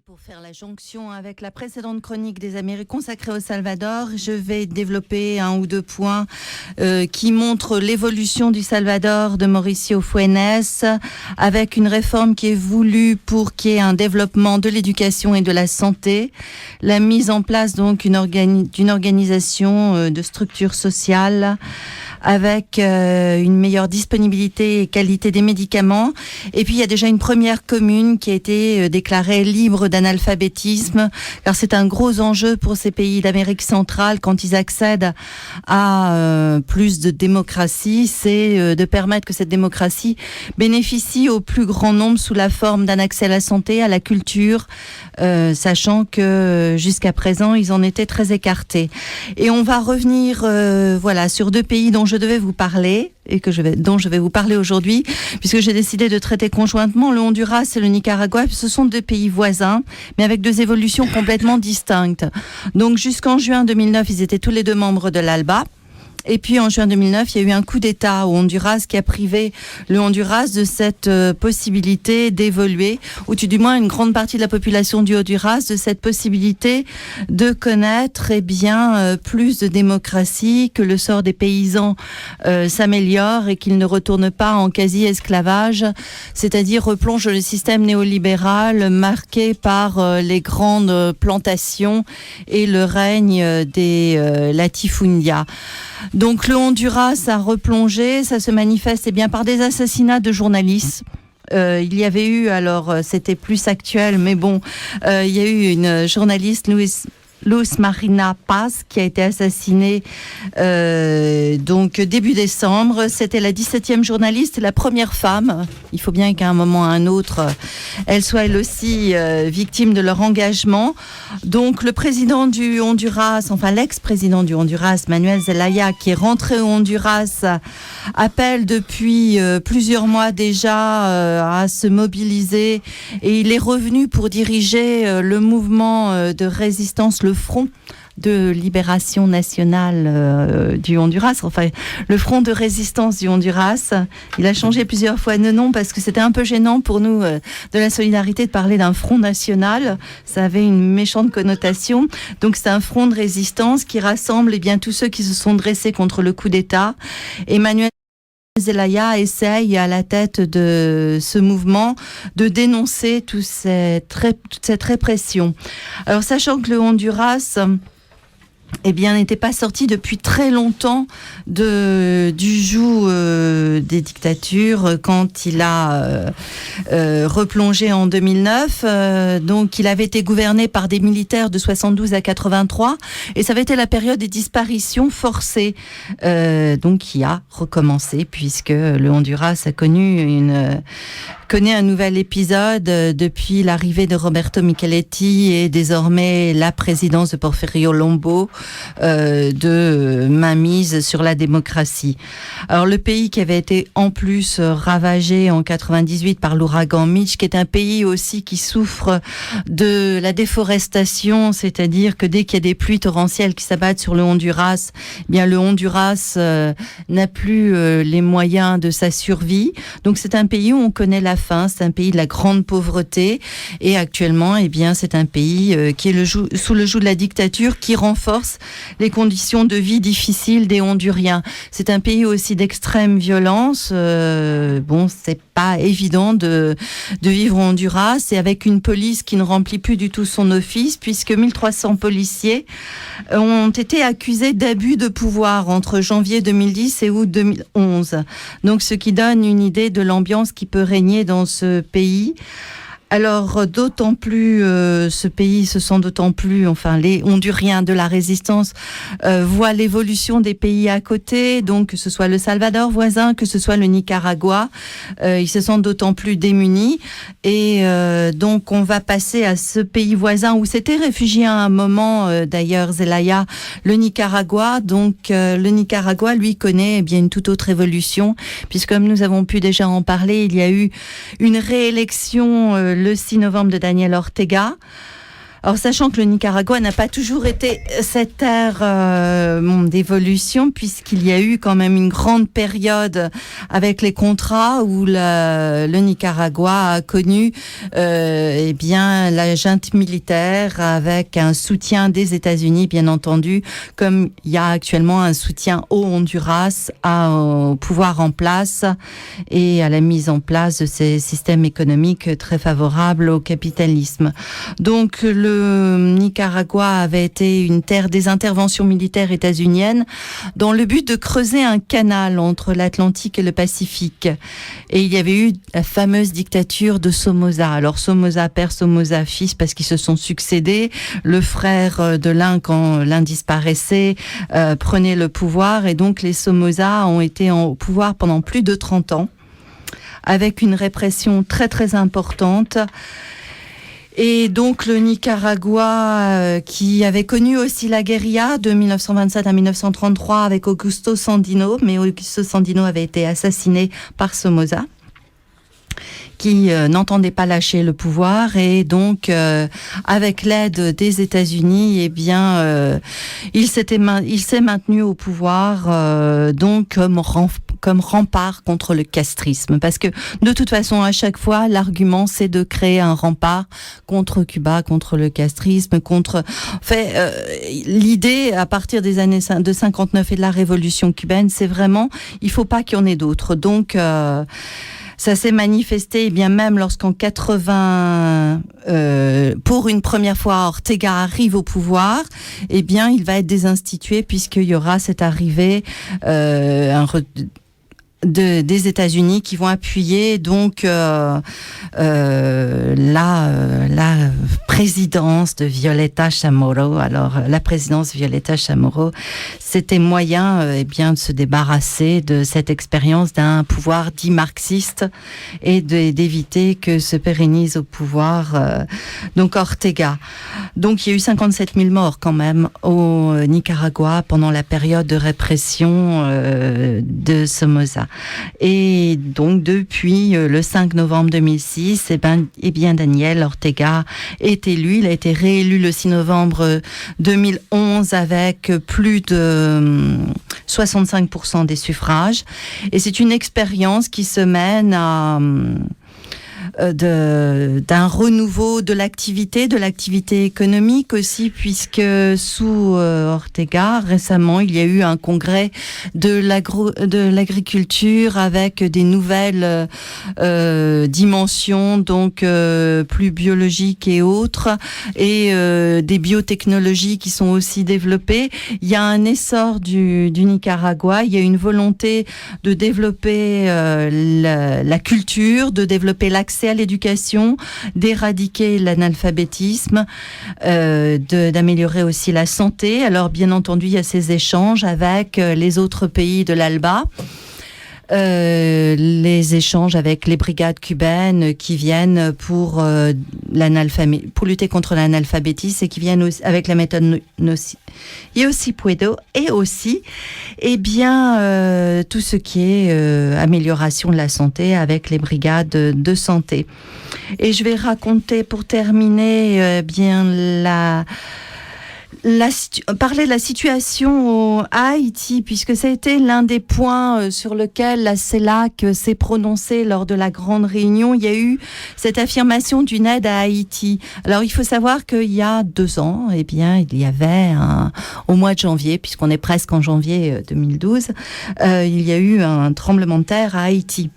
Pour faire la jonction avec la précédente chronique des Amériques consacrée au Salvador, je vais développer un ou deux points qui montrent l'évolution du Salvador de Mauricio Funes avec une réforme qui est voulue pour qu'il y ait un développement de l'éducation et de la santé, la mise en place donc d'une organisation de structures sociales avec une meilleure disponibilité et qualité des médicaments. Et puis, il y a déjà une première commune qui a été déclarée libre d'analphabétisme, car c'est un gros enjeu pour ces pays d'Amérique centrale quand ils accèdent à plus de démocratie, c'est de permettre que cette démocratie bénéficie au plus grand nombre sous la forme d'un accès à la santé, à la culture, sachant que jusqu'à présent, ils en étaient très écartés. Et on va revenir sur deux pays dont je devais vous parler et dont je vais vous parler aujourd'hui, puisque j'ai décidé de traiter conjointement le Honduras et le Nicaragua. Ce sont deux pays voisins, mais avec deux évolutions complètement distinctes. Donc jusqu'en juin 2009, ils étaient tous les deux membres de l'ALBA. Et puis en juin 2009, il y a eu un coup d'État au Honduras qui a privé le Honduras de cette possibilité d'évoluer, ou du moins une grande partie de la population du Honduras de cette possibilité de connaître plus de démocratie, que le sort des paysans s'améliore et qu'ils ne retournent pas en quasi-esclavage, c'est-à-dire replonge le système néolibéral marqué par les grandes plantations et le règne des latifundias. Donc le Honduras a replongé, ça se manifeste par des assassinats de journalistes. Il y avait eu, c'était plus actuel, mais bon, il y a eu une journaliste, Luz Marina Paz, qui a été assassinée début décembre. C'était la 17e journaliste, la première femme. Il faut bien qu'à un moment ou à un autre, elle soit elle aussi victime de leur engagement. Donc le président du Honduras, l'ex-président du Honduras, Manuel Zelaya, qui est rentré au Honduras, appelle depuis plusieurs mois déjà à se mobiliser, et il est revenu pour diriger le mouvement de résistance, le Front de libération nationale du Honduras, le Front de résistance du Honduras. Il a changé plusieurs fois de nom parce que c'était un peu gênant pour nous de la solidarité de parler d'un front national. Ça avait une méchante connotation. Donc c'est un front de résistance qui rassemble tous ceux qui se sont dressés contre le coup d'État. Emmanuel Zelaya essaye, à la tête de ce mouvement, de dénoncer toute cette répression. Alors, sachant que le Honduras n'était pas sorti depuis très longtemps du joug des dictatures quand il a replongé en 2009. Donc, il avait été gouverné par des militaires de 72 à 83, et ça avait été la période des disparitions forcées, qui a recommencé, puisque le Honduras a connaît un nouvel épisode depuis l'arrivée de Roberto Micheletti et désormais la présidence de Porfirio Lombo, de mainmise sur la démocratie. Alors le pays qui avait été en plus ravagé en 98 par l'ouragan Mitch, qui est un pays aussi qui souffre de la déforestation, c'est-à-dire que dès qu'il y a des pluies torrentielles qui s'abattent sur le Honduras, le Honduras n'a plus les moyens de sa survie. Donc c'est un pays où on connaît la faim, c'est un pays de la grande pauvreté, et actuellement c'est un pays qui est sous le joug de la dictature, qui renforce les conditions de vie difficiles des Honduriens. C'est un pays aussi d'extrême violence. C'est pas évident de vivre au Honduras, et avec une police qui ne remplit plus du tout son office, puisque 1300 policiers ont été accusés d'abus de pouvoir entre janvier 2010 et août 2011. Donc ce qui donne une idée de l'ambiance qui peut régner dans ce pays. Alors, d'autant plus, ce pays se sent d'autant plus, les Honduriens de la résistance voient l'évolution des pays à côté, donc que ce soit le Salvador voisin, que ce soit le Nicaragua, ils se sentent d'autant plus démunis, et donc on va passer à ce pays voisin où s'était réfugié à un moment, d'ailleurs Zelaya, le Nicaragua. Donc le Nicaragua, lui, connaît une toute autre évolution, puisque comme nous avons pu déjà en parler, il y a eu une réélection le 6 novembre de Daniel Ortega. Alors, sachant que le Nicaragua n'a pas toujours été cette ère d'évolution, puisqu'il y a eu quand même une grande période avec les contrats où le Nicaragua a connu la junte militaire avec un soutien des États-Unis, bien entendu, comme il y a actuellement un soutien au Honduras, au pouvoir en place et à la mise en place de ces systèmes économiques très favorables au capitalisme. Donc, le Nicaragua avait été une terre des interventions militaires états-uniennes dans le but de creuser un canal entre l'Atlantique et le Pacifique. Et il y avait eu la fameuse dictature de Somoza. Alors Somoza père, Somoza fils, parce qu'ils se sont succédés. Le frère de l'un, quand l'un disparaissait, prenait le pouvoir. Et donc les Somoza ont été au pouvoir pendant plus de 30 ans, avec une répression très très importante. Et donc le Nicaragua, qui avait connu aussi la guérilla de 1927 à 1933 avec Augusto Sandino, mais Augusto Sandino avait été assassiné par Somoza, qui n'entendait pas lâcher le pouvoir, et donc avec l'aide des États-Unis, eh bien il s'est maintenu au pouvoir, donc comme rempart contre le castrisme, parce que de toute façon à chaque fois l'argument c'est de créer un rempart contre Cuba, contre le castrisme, l'idée à partir des années de 59 et de la révolution cubaine, c'est vraiment il faut pas qu'il y en ait d'autres. Donc ça s'est manifesté, bien même lorsqu'en 80, pour une première fois, Ortega arrive au pouvoir, eh bien, il va être désinstitué puisqu'il y aura cette arrivée des États-Unis qui vont appuyer donc la présidence de Violeta Chamorro. Alors la présidence Violeta Chamorro, c'était moyen de se débarrasser de cette expérience d'un pouvoir dit marxiste et d'éviter que se pérennise au pouvoir donc Ortega. Donc il y a eu 57 000 morts quand même au Nicaragua pendant la période de répression de Somoza. Et donc depuis le 5 novembre 2006, Daniel Ortega est élu. Il a été réélu le 6 novembre 2011 avec plus de 65% des suffrages. Et c'est une expérience qui se mène à d'un renouveau de l'activité économique aussi, puisque sous Ortega, récemment, il y a eu un congrès de l'agriculture avec des nouvelles dimensions, donc plus biologiques et autres, et des biotechnologies qui sont aussi développées. Il y a un essor du Nicaragua, il y a une volonté de développer la culture, de développer l'accès à l'éducation, d'éradiquer l'analphabétisme, d'améliorer aussi la santé. Alors bien entendu, il y a ces échanges avec les autres pays de l'ALBA. Les échanges avec les brigades cubaines qui viennent pour lutter contre l'analphabétisme et qui viennent aussi avec la méthode Yo Si Puedo, et aussi tout ce qui est amélioration de la santé avec les brigades de santé. Et je vais raconter pour terminer parler de la situation à Haïti, puisque ça a été l'un des points sur lequel la CELAC s'est prononcée lors de la grande réunion. Il y a eu cette affirmation d'une aide à Haïti. Alors, il faut savoir qu'il y a 2 ans, il y avait au mois de janvier, puisqu'on est presque en janvier 2012, il y a eu un tremblement de terre à Haïti.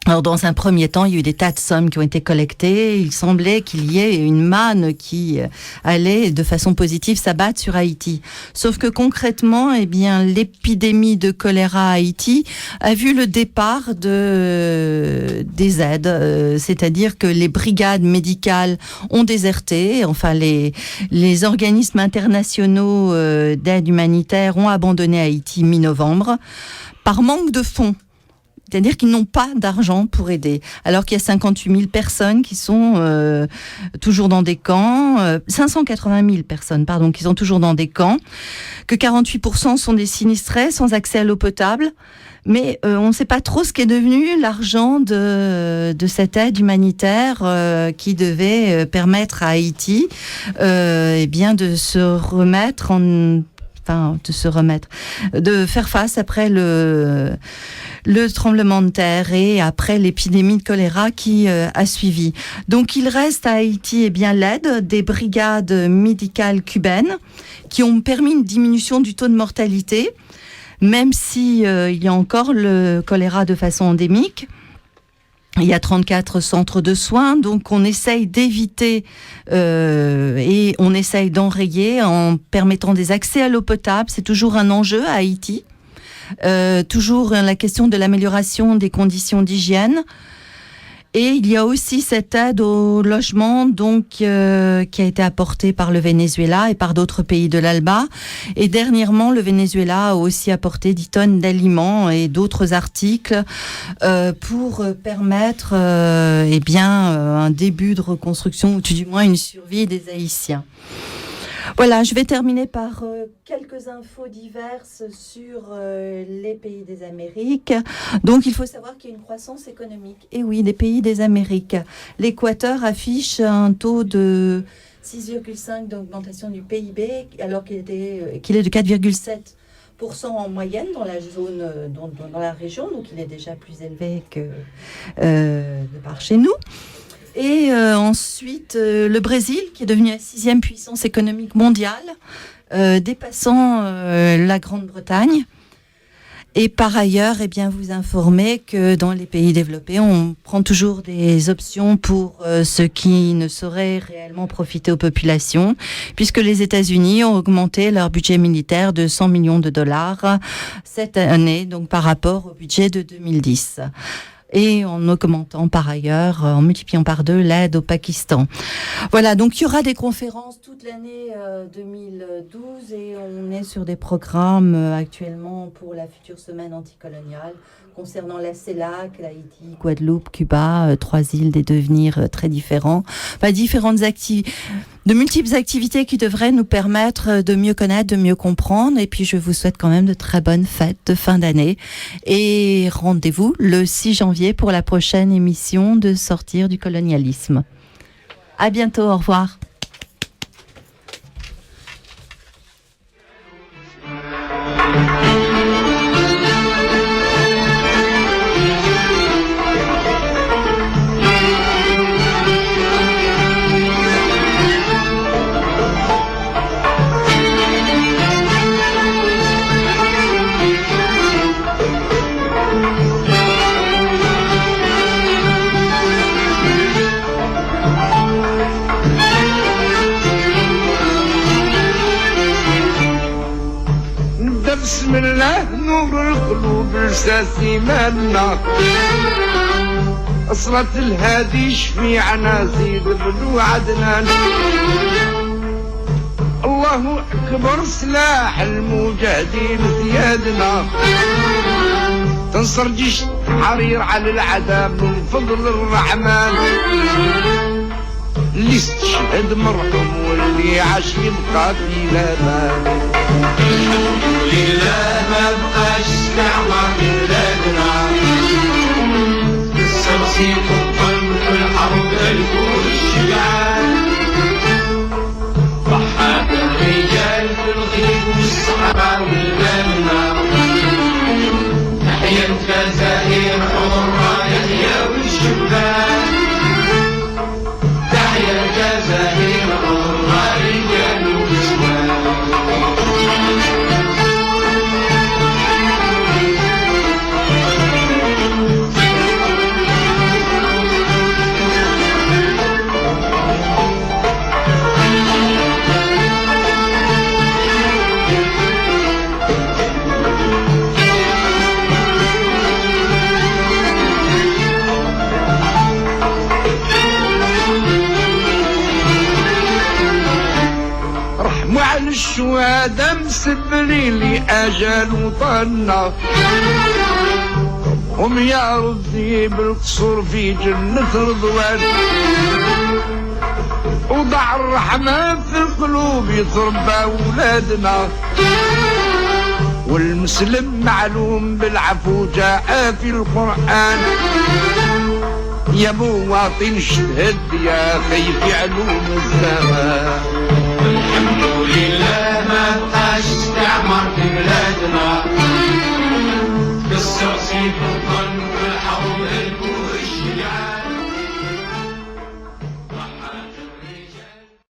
Alors, dans un premier temps, il y a eu des tas de sommes qui ont été collectées. Il semblait qu'il y ait une manne qui allait de façon positive s'abattre sur Haïti. Sauf que concrètement, l'épidémie de choléra à Haïti a vu le départ des aides. C'est-à-dire que les brigades médicales ont déserté. Enfin, les organismes internationaux d'aide humanitaire ont abandonné Haïti mi-novembre par manque de fonds. C'est-à-dire qu'ils n'ont pas d'argent pour aider. Alors qu'il y a 58 000 personnes qui sont toujours dans des camps, 580 000 personnes, qui sont toujours dans des camps, que 48% sont des sinistrés sans accès à l'eau potable, Mais on ne sait pas trop ce qu'est devenu l'argent de cette aide humanitaire qui devait permettre à Haïti de de faire face après le tremblement de terre et après l'épidémie de choléra qui a suivi. Donc il reste à Haïti l'aide des brigades médicales cubaines qui ont permis une diminution du taux de mortalité, même si il y a encore le choléra de façon endémique. Il y a 34 centres de soins, donc on essaye d'éviter et on essaye d'enrayer en permettant des accès à l'eau potable. C'est toujours un enjeu à Haïti. Toujours la question de l'amélioration des conditions d'hygiène. Et il y a aussi cette aide au logement qui a été apportée par le Venezuela et par d'autres pays de l'ALBA. Et dernièrement, le Venezuela a aussi apporté 10 tonnes d'aliments et d'autres articles pour permettre un début de reconstruction ou tout du moins une survie des Haïtiens. Voilà, je vais terminer par quelques infos diverses sur les pays des Amériques. Donc, il faut savoir qu'il y a une croissance économique. Et oui, des pays des Amériques. L'Équateur affiche un taux de 6,5 d'augmentation du PIB, alors qu'il est de 4,7% en moyenne dans la zone, dans la région. Donc, il est déjà plus élevé que de par chez nous. Et ensuite, le Brésil, qui est devenu la 6e puissance économique mondiale, dépassant la Grande-Bretagne. Et par ailleurs, vous informer que dans les pays développés, on prend toujours des options pour ce qui ne saurait réellement profiter aux populations, puisque les États-Unis ont augmenté leur budget militaire de 100 millions de dollars cette année, donc par rapport au budget de 2010. Et en augmentant par ailleurs, en multipliant par 2 l'aide au Pakistan. Voilà, donc il y aura des conférences toute l'année 2012 et on est sur des programmes actuellement pour la future semaine anticoloniale concernant la CELAC, l'Haïti, Guadeloupe, Cuba, 3 îles, des devenirs très différents. De multiples activités qui devraient nous permettre de mieux connaître, de mieux comprendre. Et puis, je vous souhaite quand même de très bonnes fêtes de fin d'année. Et rendez-vous le 6 janvier pour la prochaine émission de Sortir du colonialisme. À bientôt, au revoir. بسم الله نور القلوب لساسي مالنا أصلت الهادي شفيعنا زيد بن عدنان الله أكبر سلاح المجاهدين زيادنا تنصر جيش حرير على العذاب من فضل الرحمن اللي استشهد مرحوم واللي عاش يبقى في الامان الحمد لله ما بقاش استعمار بلادنا السرسيط والظلم والحرب الكون الشجعان ضحى الرجال في الغيب والصحراء والمنى تحيا الجزائر حرة يحيى والشبان تحيا الجزائر حرة رجال ونسوان الشهادة مسبلين لي أجل وطنا هم يا ربي بالقصور في جنة رضوان وضع الرحمة في القلوب يتربى أولادنا والمسلم معلوم بالعفو جاء في القرآن. يا مواطن اشتهد يا خي في علوم الزمان.